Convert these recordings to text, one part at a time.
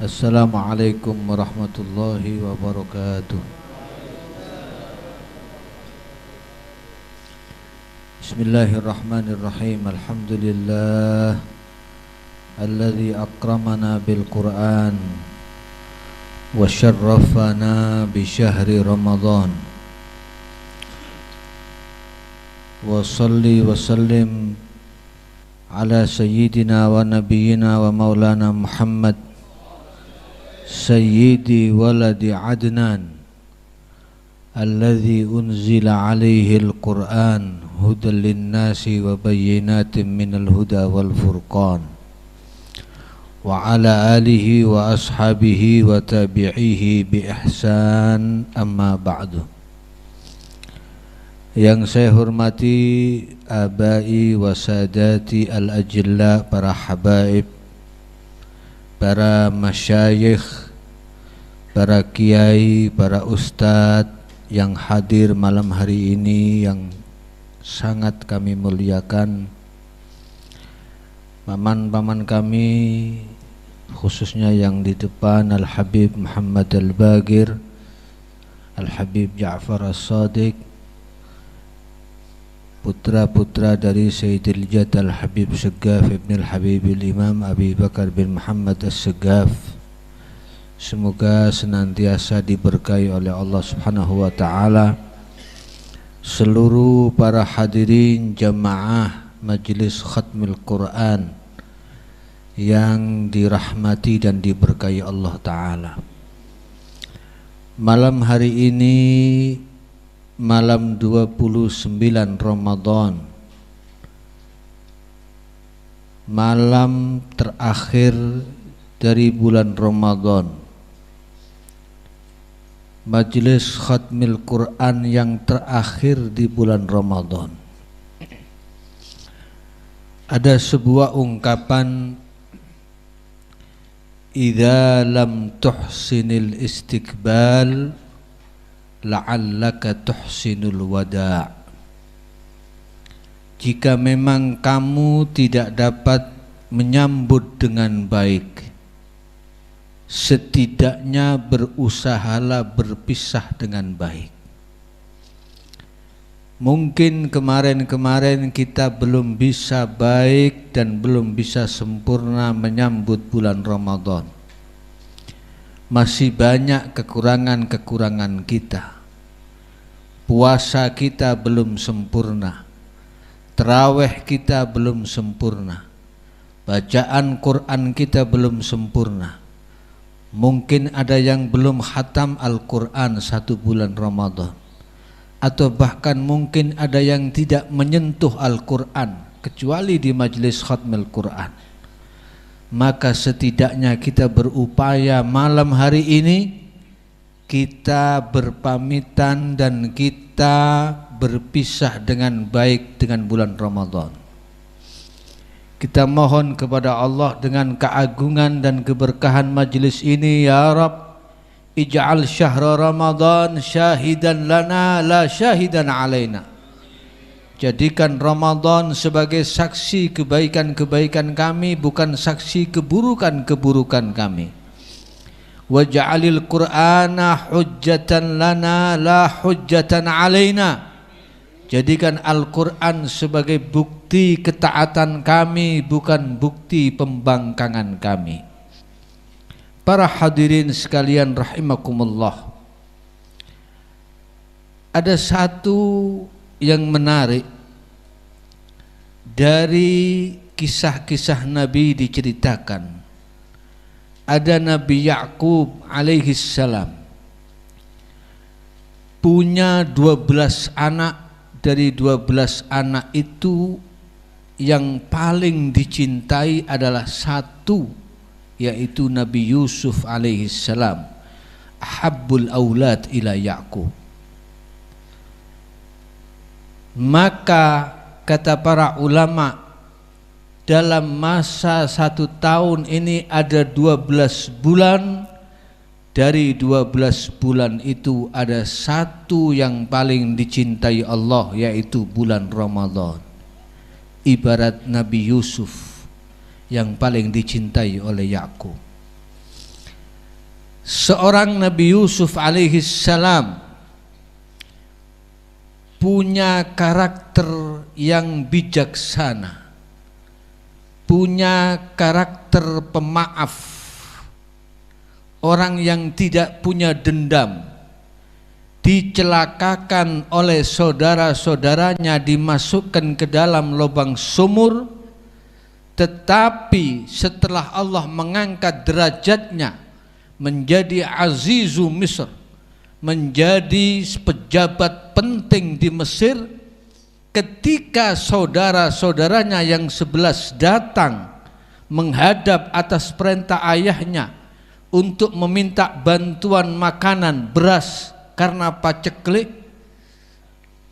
Assalamualaikum warahmatullahi wabarakatuh. Bismillahirrahmanirrahim. Alhamdulillah alladzi akramana bil Qur'an wa syarrafana bi syahri Ramadan. Wa salli wa sallim ala sayyidina wa nabiyyina wa maulana Muhammad Sayyidi waladi Adnan alladzi unzila alaihi al-Qur'an hudan lin-nasi wa bayyinatin minal huda wal furqan wa ala alihi wa ashabihi wa tabi'ihi bi ihsan, amma ba'du. Yang saya hormati abai wa sadati al-ajilla, para habaib, para masyayikh, para kiai, para ustadz yang hadir malam hari ini yang sangat kami muliakan, paman-paman kami khususnya yang di depan, Al-Habib Muhammad Al-Bagir, Al-Habib Ja'far As-Sadiq, putra-putra dari Sayyidil Jad Al-Habib Segaf Ibn Al-Habib Imam Abi Bakar bin Muhammad As-Segaf. Semoga senantiasa diberkahi oleh Allah Subhanahu wa ta'ala. Seluruh para hadirin jamaah Majelis Khatmil Quran yang dirahmati dan diberkahi Allah ta'ala. Malam hari ini malam 29 Ramadan, malam terakhir dari bulan Ramadan, Majelis Khatmil Quran yang terakhir di bulan Ramadan. Ada sebuah ungkapan, idza lam tuhsinil istiqbal la'allaka tuhsinul wada'. Jika memang kamu tidak dapat menyambut dengan baik, setidaknya berusahalah berpisah dengan baik. Mungkin kemarin-kemarin kita belum bisa baik dan belum bisa sempurna menyambut bulan Ramadan. Masih banyak kekurangan-kekurangan kita. Puasa kita belum sempurna, tarawih kita belum sempurna, bacaan Quran kita belum sempurna. Mungkin ada yang belum khatam Al-Quran 1 bulan Ramadan, atau bahkan mungkin ada yang tidak menyentuh Al-Quran kecuali di Majelis Khatmil Quran. Maka setidaknya kita berupaya malam hari ini kita berpamitan dan kita berpisah dengan baik dengan bulan Ramadan. Kita mohon kepada Allah dengan keagungan dan keberkahan majlis ini, ya Rabb, ij'al syahra Ramadan syahidan lana la syahidan alaina. Jadikan Ramadan sebagai saksi kebaikan-kebaikan kami, bukan saksi keburukan-keburukan kami. Waj'alil Qur'ana hujjatan lana la hujjatan alaina. Jadikan Al-Quran sebagai bukti ketaatan kami, bukan bukti pembangkangan kami. Para hadirin sekalian rahimakumullah, ada satu yang menarik dari kisah-kisah Nabi diceritakan. Ada Nabi Ya'qub alaihi salam punya 12 anak. Dari 12 anak itu yang paling dicintai adalah satu, yaitu Nabi Yusuf alaihi salam, ahabbul aulad ila Ya'qub. Maka kata para ulama, dalam masa 1 tahun ini ada 12 bulan. Dari 12 bulan itu ada satu yang paling dicintai Allah, yaitu bulan Ramadan. Ibarat Nabi Yusuf yang paling dicintai oleh Yakub. Seorang Nabi Yusuf alaihi salam punya karakter yang bijaksana, punya karakter pemaaf, orang yang tidak punya dendam, dicelakakan oleh saudara-saudaranya, dimasukkan ke dalam lubang sumur, tetapi setelah Allah mengangkat derajatnya menjadi Azizu Misr, menjadi pejabat penting di Mesir, ketika saudara-saudaranya yang 11 datang menghadap atas perintah ayahnya untuk meminta bantuan makanan, beras karena paceklik,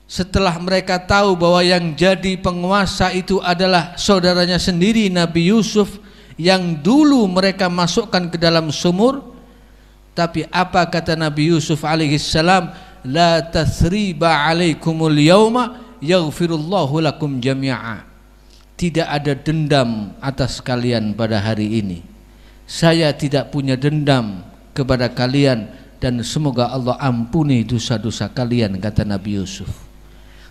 setelah mereka tahu bahwa yang jadi penguasa itu adalah saudaranya sendiri Nabi Yusuf yang dulu mereka masukkan ke dalam sumur, tapi apa kata Nabi Yusuf alaihi salam? La tathriba alaikumul yauma yaghfirullahu lakum jami'a. Tidak ada dendam atas kalian pada hari ini. Saya tidak punya dendam kepada kalian dan semoga Allah ampuni dosa-dosa kalian, kata Nabi Yusuf.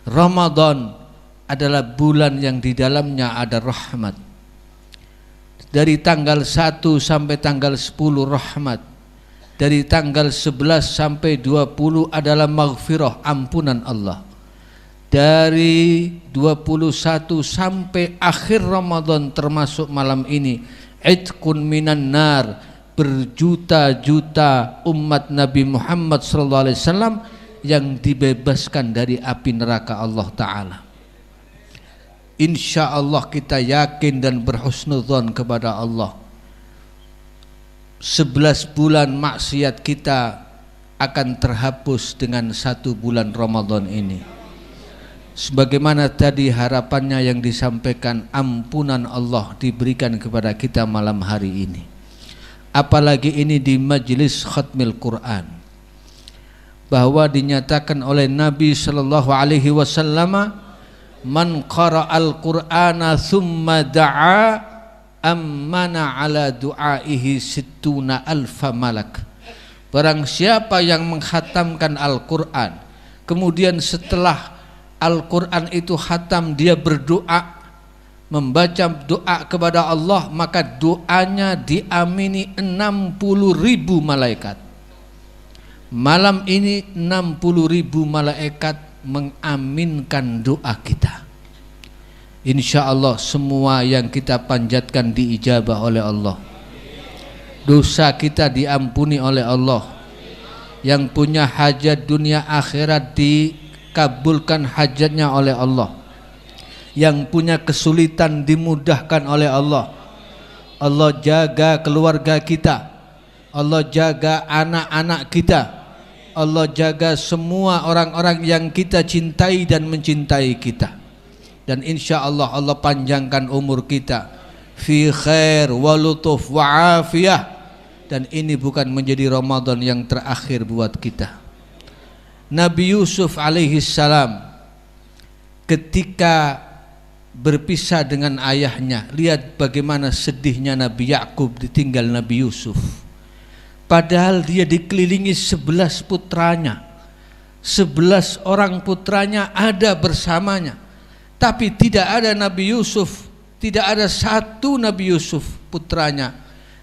Ramadan adalah bulan yang di dalamnya ada rahmat. Dari tanggal 1 sampai tanggal 10 rahmat. Dari tanggal 11 sampai 20 adalah maghfirah, ampunan Allah. Dari 21 sampai akhir Ramadan termasuk malam ini, itqun minan nar, berjuta-juta umat Nabi Muhammad SAW yang dibebaskan dari api neraka Allah Ta'ala. Insya Allah kita yakin dan berhusnudzon kepada Allah, 11 bulan maksiat kita akan terhapus dengan 1 bulan Ramadan ini. Sebagaimana tadi harapannya yang disampaikan, ampunan Allah diberikan kepada kita malam hari ini. Apalagi ini di majelis khatmil Quran, bahwa dinyatakan oleh Nabi sallallahu alaihi wasallam, man qara'al Qur'ana thumma da'a ammana ala du'aihi sittuna alfa malak. Barang siapa yang menghatamkan Al-Quran, kemudian setelah Al-Quran itu khatam dia berdoa, membaca doa kepada Allah, maka doanya diamini 60.000 malaikat. Malam ini 60.000 malaikat mengaminkan doa kita. Insya Allah semua yang kita panjatkan diijabah oleh Allah, dosa kita diampuni oleh Allah. Yang punya hajat dunia akhirat dikabulkan hajatnya oleh Allah. Yang punya kesulitan dimudahkan oleh Allah. Allah jaga keluarga kita, Allah jaga anak-anak kita, Allah jaga semua orang-orang yang kita cintai dan mencintai kita. Dan insya Allah Allah panjangkan umur kita fi khair wa lutuf wa afiyah. Dan ini bukan menjadi Ramadan yang terakhir buat kita. Nabi Yusuf alaihi salam ketika berpisah dengan ayahnya, lihat bagaimana sedihnya Nabi Yakub ditinggal Nabi Yusuf. Padahal dia dikelilingi 11 putranya, 11 orang putranya ada bersamanya, tapi tidak ada Nabi Yusuf, tidak ada satu Nabi Yusuf putranya.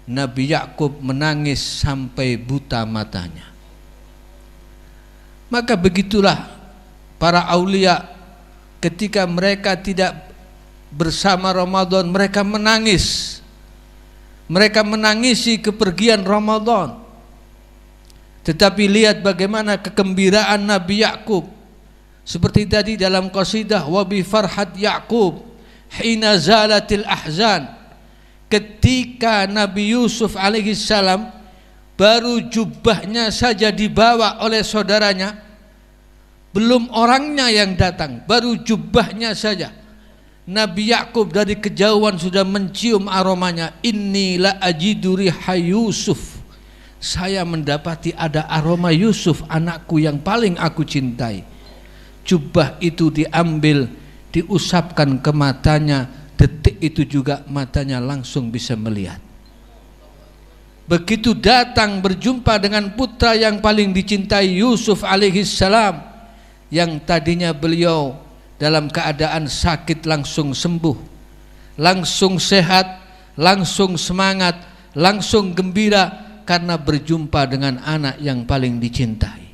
Nabi Yakub menangis sampai buta matanya. Maka begitulah para aulia, ketika mereka tidak bersama Ramadan, mereka menangis. Mereka menangisi kepergian Ramadan. Tetapi lihat bagaimana kegembiraan Nabi Yakub. Seperti tadi dalam qasidah, wa bi farhat Yakub hina zalatil ahzan. Ketika Nabi Yusuf alaihi salam baru jubahnya saja dibawa oleh saudaranya, belum orangnya yang datang, baru jubahnya saja, Nabi Yakub dari kejauhan sudah mencium aromanya. Inni la ajidu riha Yusuf, saya mendapati ada aroma Yusuf, anakku yang paling aku cintai. Jubah itu diambil, diusapkan ke matanya, detik itu juga matanya langsung bisa melihat. begitu datang berjumpa dengan putra yang paling dicintai Yusuf alaihissalam, yang tadinya beliau dalam keadaan sakit langsung sembuh, langsung sehat, langsung semangat, langsung gembira karena berjumpa dengan anak yang paling dicintai.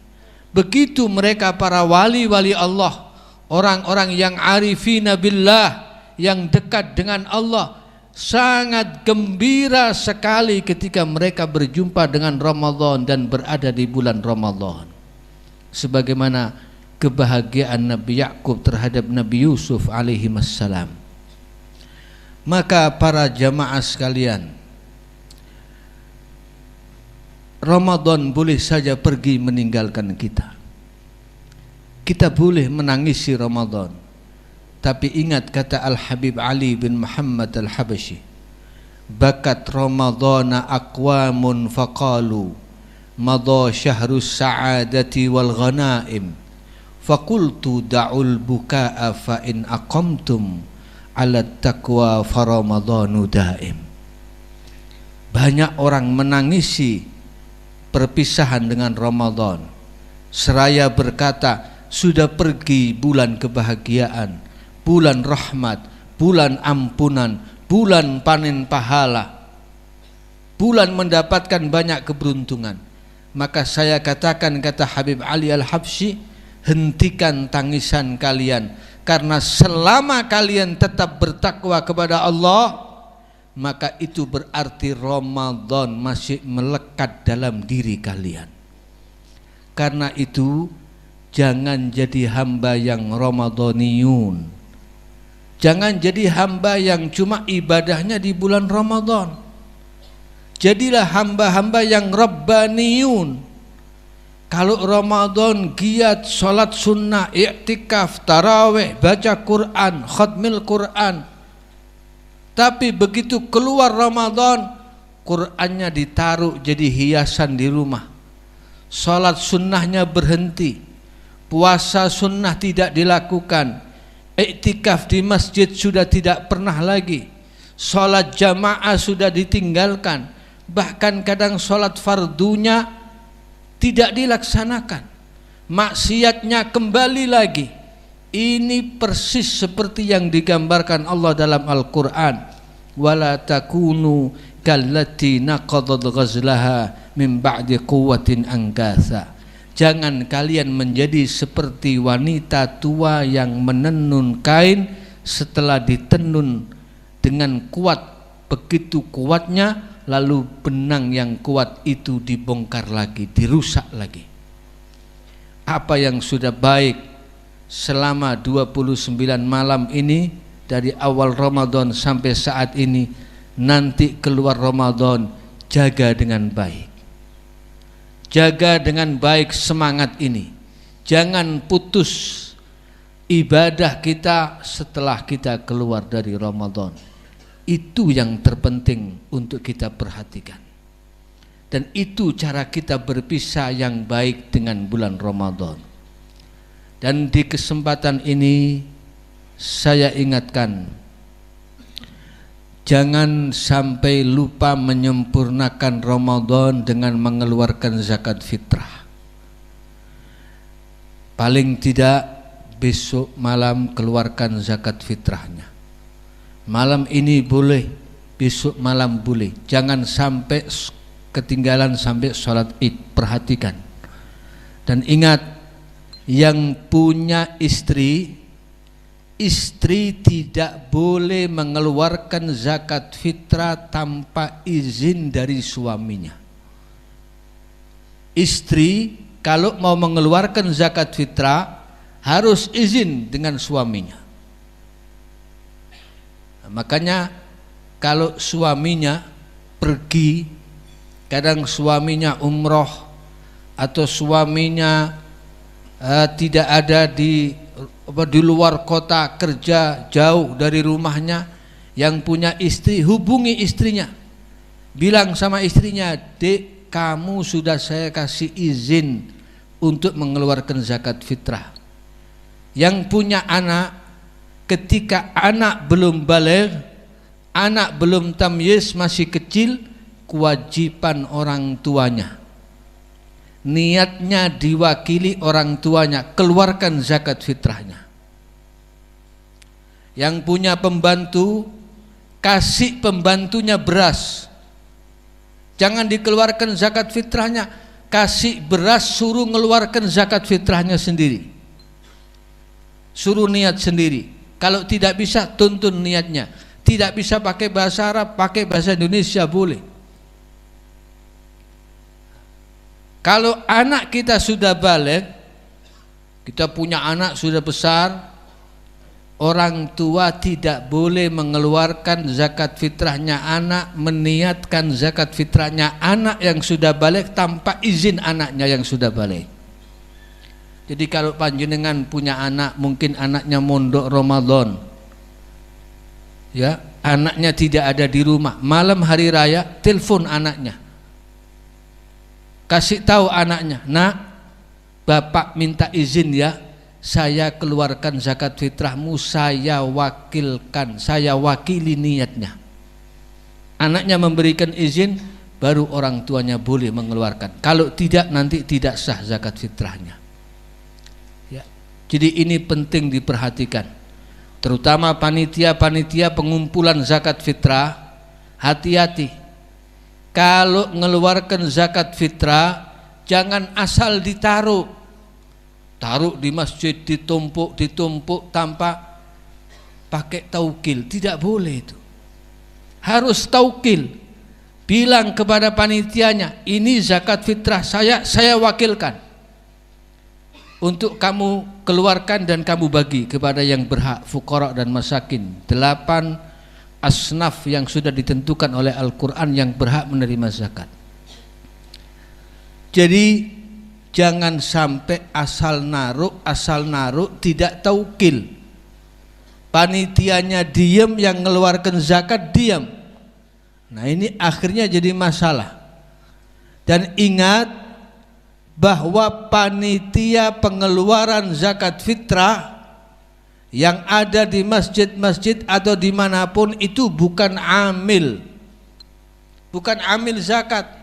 Begitu mereka para wali-wali Allah, orang-orang yang arifina billah, yang dekat dengan Allah, sangat gembira sekali ketika mereka berjumpa dengan Ramadan dan berada di bulan Ramadan. Sebagaimana kebahagiaan Nabi Yakub terhadap Nabi Yusuf alaihi wassalam. Maka para jamaah sekalian, Ramadan boleh saja pergi meninggalkan kita. Kita boleh menangisi Ramadan, tapi ingat kata Al-Habib Ali bin Muhammad Al-Habashi, bakat Ramadana aqwamun faqalu madha syahrus sa'adati wal ghanaim faqultu da'ul buka'a fa in aqamtum ala taqwa fa ramadanu daim. Banyak orang menangisi perpisahan dengan Ramadan, seraya berkata, sudah pergi bulan kebahagiaan, bulan rahmat, bulan ampunan, bulan panen pahala, bulan mendapatkan banyak keberuntungan. Maka saya katakan, kata Habib Ali Al-Habsyi, hentikan tangisan kalian, karena selama kalian tetap bertakwa kepada Allah, maka itu berarti Ramadan masih melekat dalam diri kalian. Karena itu jangan jadi hamba yang Ramadaniyun. Jangan jadi hamba yang cuma ibadahnya di bulan Ramadan. Jadilah hamba-hamba yang Rabbaniyun. Kalau Ramadan giat sholat sunnah, i'tikaf, tarawih, baca Quran, khatmil Quran. Tapi begitu keluar Ramadan, Qurannya ditaruh jadi hiasan di rumah. Sholat sunnahnya berhenti, puasa sunnah tidak dilakukan, iktikaf di masjid sudah tidak pernah lagi, sholat jamaah sudah ditinggalkan, bahkan kadang sholat fardunya tidak dilaksanakan, maksiatnya kembali lagi. Ini persis seperti yang digambarkan Allah dalam Al-Quran, wala takunu kallati naqadat ghazlaha min ba'di quwwatin angkatha. Jangan kalian menjadi seperti wanita tua yang menenun kain setelah ditenun dengan kuat, begitu kuatnya lalu benang yang kuat itu dibongkar lagi, dirusak lagi. Apa yang sudah baik selama 29 malam ini, dari awal Ramadan sampai saat ini, nanti keluar Ramadan jaga dengan baik. Jaga dengan baik semangat ini. Jangan putus ibadah kita setelah kita keluar dari Ramadan. Itu yang terpenting untuk kita perhatikan. Dan itu cara kita berpisah yang baik dengan bulan Ramadan. Dan di kesempatan ini saya ingatkan, jangan sampai lupa menyempurnakan Ramadan dengan mengeluarkan zakat fitrah. Paling tidak besok malam keluarkan zakat fitrahnya. Malam ini boleh, besok malam boleh. Jangan sampai ketinggalan sampai sholat Id. Perhatikan. Dan ingat, yang punya istri tidak boleh mengeluarkan zakat fitrah tanpa izin dari suaminya. Istri kalau mau mengeluarkan zakat fitrah harus izin dengan suaminya. Nah, makanya kalau suaminya pergi, kadang suaminya umroh atau suaminya tidak ada di luar kota, kerja jauh dari rumahnya, yang punya istri hubungi istrinya, bilang sama istrinya, dek, kamu sudah saya kasih izin untuk mengeluarkan zakat fitrah. Yang punya anak, ketika anak belum baligh, anak belum tamyiz, masih kecil, kewajiban orang tuanya. Niatnya diwakili orang tuanya, keluarkan zakat fitrahnya. Yang punya pembantu, kasih pembantunya beras. Jangan dikeluarkan zakat fitrahnya, kasih beras, suruh ngeluarkan zakat fitrahnya sendiri. Suruh niat sendiri. Kalau tidak bisa, tuntun niatnya. Tidak bisa pakai bahasa Arab, pakai bahasa Indonesia boleh. Kalau anak kita sudah balik, kita punya anak sudah besar, orang tua tidak boleh mengeluarkan zakat fitrahnya anak, meniatkan zakat fitrahnya anak yang sudah balik tanpa izin anaknya yang sudah balik. Jadi kalau panjenengan punya anak, mungkin anaknya mondok Ramadan, ya, anaknya tidak ada di rumah, malam hari raya, telepon anaknya, kasih tahu anaknya, nak, bapak minta izin ya, saya keluarkan zakat fitrahmu, saya wakilkan, saya wakili niatnya. Anaknya memberikan izin, baru orang tuanya boleh mengeluarkan. Kalau tidak, nanti tidak sah zakat fitrahnya. Ya. Jadi ini penting diperhatikan, terutama panitia-panitia pengumpulan zakat fitrah. Hati-hati, kalau mengeluarkan zakat fitrah jangan asal ditaruh. Taruh di masjid, ditumpuk tanpa pakai taukil, tidak boleh itu. Harus taukil. Bilang kepada panitianya, ini zakat fitrah saya wakilkan untuk kamu keluarkan dan kamu bagi kepada yang berhak, fuqara dan masakin. 8 asnaf yang sudah ditentukan oleh Al-Quran yang berhak menerima zakat. Jadi jangan sampai asal naruh tidak taukil. Panitianya diam, yang mengeluarkan zakat diam. Nah ini akhirnya jadi masalah. Dan ingat bahwa panitia pengeluaran zakat fitrah yang ada di masjid-masjid atau dimanapun itu bukan amil zakat.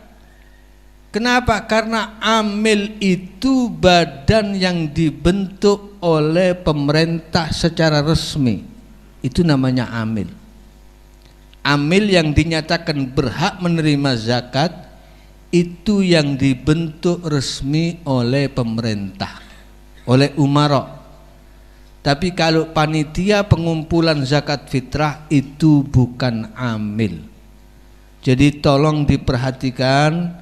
Kenapa? Karena amil itu badan yang dibentuk oleh pemerintah secara resmi. Itu namanya amil. Amil yang dinyatakan berhak menerima zakat itu yang dibentuk resmi oleh pemerintah, oleh umara. Tapi kalau panitia pengumpulan zakat fitrah itu bukan amil. Jadi tolong diperhatikan,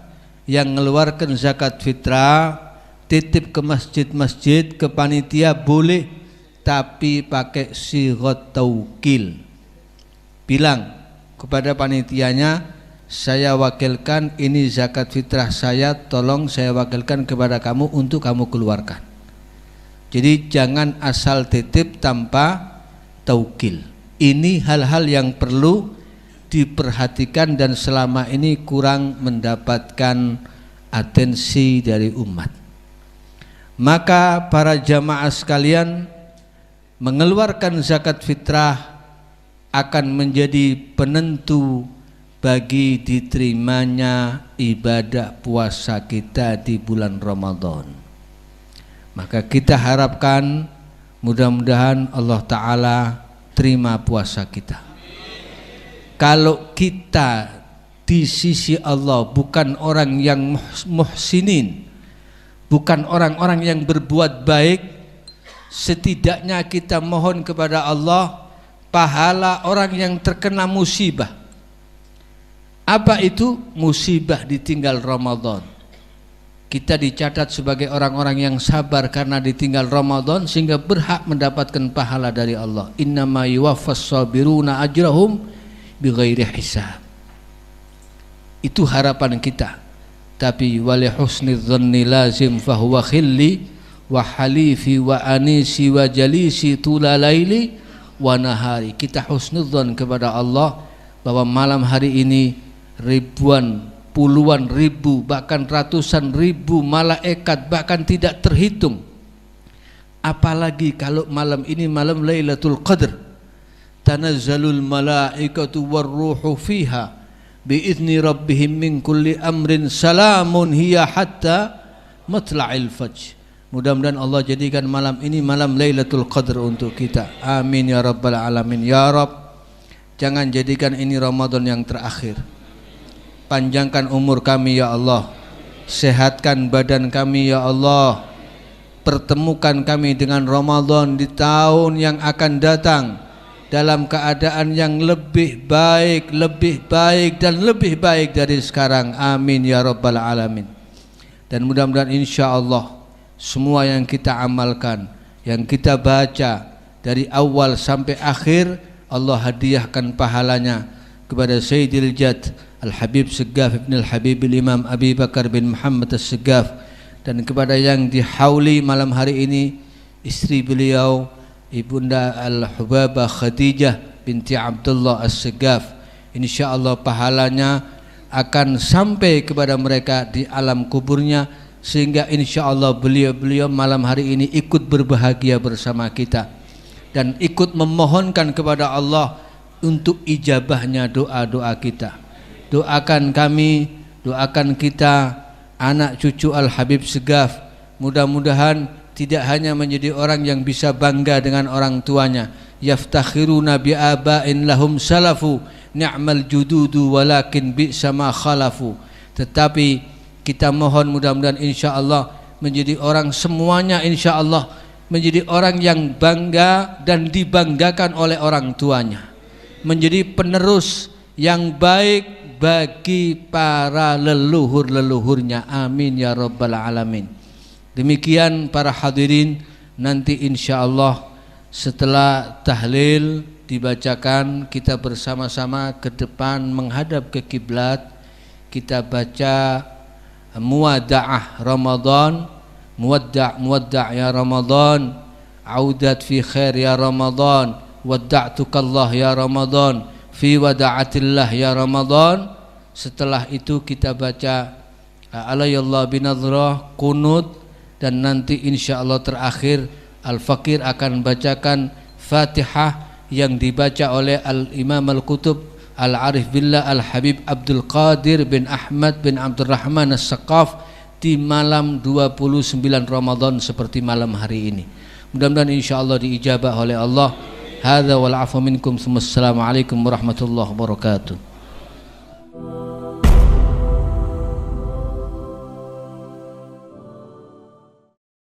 yang mengeluarkan zakat fitrah titip ke masjid-masjid, ke panitia boleh, tapi pakai sighat taukil. Bilang kepada panitianya, saya wakilkan ini zakat fitrah saya, tolong saya wakilkan kepada kamu untuk kamu keluarkan. Jadi jangan asal titip tanpa taukil. Ini hal-hal yang perlu diperhatikan dan selama ini kurang mendapatkan atensi dari umat. Maka para jamaah sekalian, mengeluarkan zakat fitrah akan menjadi penentu bagi diterimanya ibadah puasa kita di bulan Ramadan. Maka kita harapkan mudah-mudahan Allah Ta'ala terima puasa kita. Kalau kita di sisi Allah bukan orang yang muhsinin, bukan orang-orang yang berbuat baik, setidaknya kita mohon kepada Allah pahala orang yang terkena musibah. Apa itu? Musibah ditinggal Ramadan. Kita dicatat sebagai orang-orang yang sabar karena ditinggal Ramadan, sehingga berhak mendapatkan pahala dari Allah. Innama yuwaffas sabiruna ajrahum bighairi hisab. Itu harapan kita. Tapi wali husni dhanni lazim fahuwa khilli wa halifi wa anisi wa jalisi tula laili wa nahari. Kita husnudzon kepada Allah bahwa malam hari ini ribuan, puluhan ribu, bahkan ratusan ribu malaikat bahkan tidak terhitung. Apalagi kalau malam ini malam Lailatul Qadar, tanazzalul malaikatu warruhu fiha, biizni rabbihim min kulli amrin salamun hiya hatta matla'il fajr. Mudah-mudahan Allah jadikan malam ini malam Lailatul Qadar untuk kita. Amin ya rabbal alamin. Ya Rabb, jangan jadikan ini Ramadan yang terakhir. Panjangkan umur kami ya Allah, sehatkan badan kami ya Allah, pertemukan kami dengan Ramadan di tahun yang akan datang dalam keadaan yang lebih baik dan lebih baik dari sekarang. Amin ya rabbal alamin. Dan mudah-mudahan insya Allah semua yang kita amalkan, yang kita baca dari awal sampai akhir, Allah hadiahkan pahalanya kepada Sayyidil Jad Al-Habib Segaf Ibn Al-Habib Imam Abi Bakar bin Muhammad As-Segaf, dan kepada yang dihauli malam hari ini istri beliau Ibunda Al-Hubabah Khadijah binti Abdullah As-Segaf. InsyaAllah pahalanya akan sampai kepada mereka di alam kuburnya, sehingga insyaallah beliau malam hari ini ikut berbahagia bersama kita dan ikut memohonkan kepada Allah untuk ijabahnya doa-doa kita. Doakan kami, doakan kita, anak cucu Al-Habib Segaf, mudah-mudahan tidak hanya menjadi orang yang bisa bangga dengan orang tuanya, yaftakhiruna bi aba'in lahum salafu ni'mal jududu walakin bi'sa ma khalafu, tetapi kita mohon mudah-mudahan insyaallah menjadi orang semuanya, insyaallah menjadi orang yang bangga dan dibanggakan oleh orang tuanya, menjadi penerus yang baik bagi para leluhur-leluhurnya. Amin ya rabbal alamin. Demikian para hadirin, nanti insyaallah setelah tahlil dibacakan, kita bersama-sama ke depan menghadap ke kiblat, kita baca muwada'ah Ramadan, muwadda' ya Ramadan, audat fi khair ya Ramadan, wadda'tukallah ya Ramadan, fi wada'atillah ya Ramadan. Setelah itu kita baca alayallah binadhrah, kunut, dan nanti insyaallah terakhir Al-Fakir akan bacakan Fatihah yang dibaca oleh Al-Imam Al-Qutub Al-Arif Billah Al-Habib Abdul Qadir bin Ahmad bin Abdurrahman As-Saqaf di malam 29 Ramadan seperti malam hari ini. Mudah-mudahan insyaallah diijabah oleh Allah. Hadza wal afu minkum. Assalamualaikum warahmatullahi wabarakatuh.